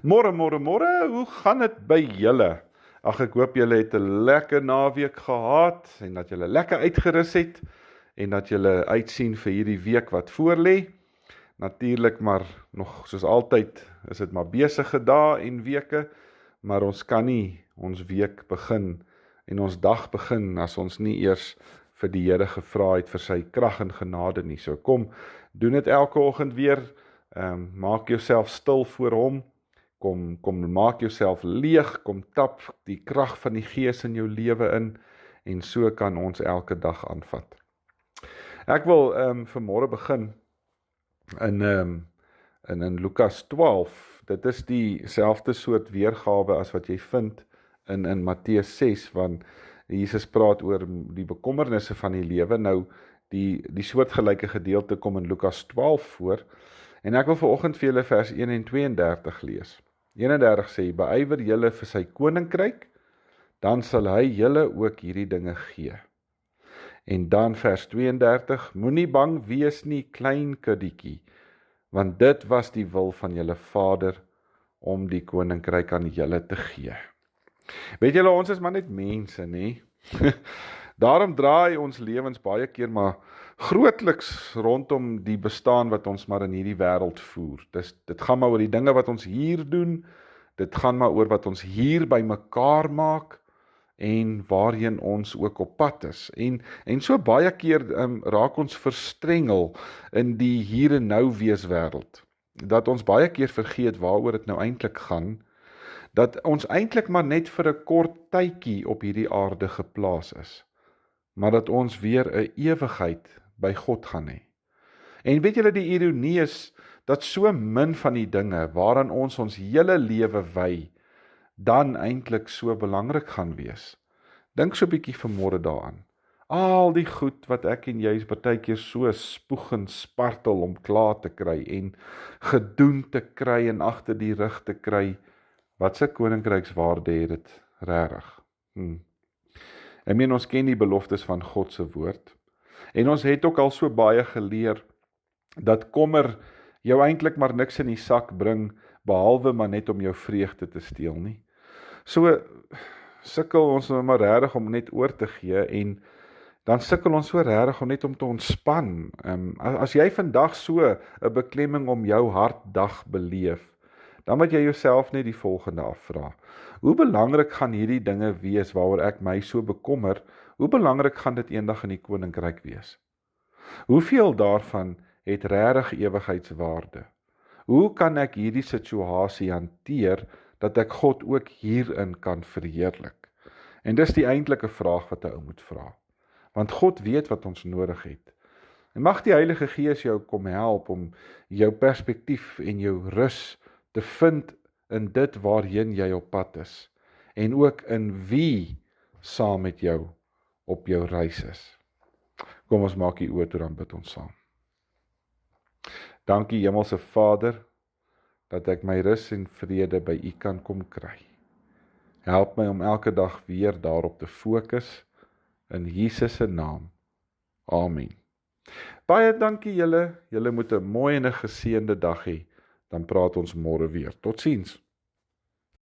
Môre, hoe gaan dit by julle? Ag, ek hoop julle het 'n lekker naweek gehad en dat julle lekker uitgerus het en dat julle uitsien vir hierdie week wat voorlê. Natuurlik maar nog soos altyd is dit maar besige dae en weke, maar ons kan nie ons week begin en ons dag begin as ons nie eers vir die Here gevra het vir sy krag en genade nie. So kom, doen dit elke oggend weer. Maak jouself stil voor hom. Kom maak jouself leeg, kom tap die krag van die Gees in jou lewe in en so kan ons elke dag aanvat. Ek wil vanmôre begin in Lukas 12. Dit is dieselfde soort weergawe as wat jy vind in Matteus 6, want Jesus praat oor die bekommernisse van die lewe. Nou, die soortgelyke gedeelte kom in Lukas 12 voor, en ek wil vanoggend vir julle vers 1 en 32 lees. 31 sê, beywer julle vir sy koninkryk, dan sal hy julle ook hierdie dinge gee. En dan vers 32, moenie bang wees nie, klein kindertjie, want dit was die wil van julle Vader, om die koninkryk aan julle te gee. Weet julle, ons is maar net mense, nie? Daarom draai ons lewens baie keer maar grootliks rondom die bestaan wat ons maar in hierdie wêreld voer. Dit gaan maar oor die dinge wat ons hier doen, dit gaan maar oor wat ons hier by mekaar maak, en waarheen ons ook op pad is. En so baie keer raak ons verstrengel in die hier en nou wees wêreld, dat ons baie keer vergeet waaroor dit nou eintlik gaan, dat ons eintlik maar net vir 'n kort tydjie op hierdie aarde geplaas is, maar dat ons weer 'n ewigheid by God gaan hê. En weet julle, die ironie is, dat so min van die dinge waaraan ons hele lewe wy, dan eintlik so belangrik gaan wees. Dink so 'n bietjie vanmôre daaraan. Al die goed wat ek en jy partykeer so spoeg en spartel om klaar te kry, en gedoen te kry en agter die rug te kry, wat se koninkrykswaarde het dit regtig? Ek meen, ons ken die beloftes van God se woord, en ons het ook al so baie geleer, dat kommer jou eintlik maar niks in die sak bring, behalwe maar net om jou vreugde te steel nie. So sukkel ons maar regtig om net oor te gee, en dan sukkel ons so regtig om net om te ontspan. As jy vandag so 'n beklemming om jou hartdag beleef, dan moet jy jouself net die volgende afvra. Hoe belangrik gaan hierdie dinge wees waaroor ek my so bekommer? Hoe belangrik gaan dit eendag in die koninkryk wees? Hoeveel daarvan het regtig ewigheidswaarde? Hoe kan ek hierdie situasie hanteer, dat ek God ook hierin kan verheerlik? En dis die eintlike vraag wat 'n ou moet vra. Want God weet wat ons nodig het. En mag die Heilige Gees jou kom help om jou perspektief en jou rus te vind in dit waarheen jy op pad is, en ook in wie saam met jou op jou reis is. Kom ons maak die oë toe, dan bid ons saam. Dankie Hemelse Vader, dat ek my rus en vrede by U kan kom kry. Help my om elke dag weer daarop te fokus, in Jesus se naam. Amen. Baie dankie julle moet 'n mooi en 'n geseënde dag hê. Dan praat ons môre weer. Totsiens.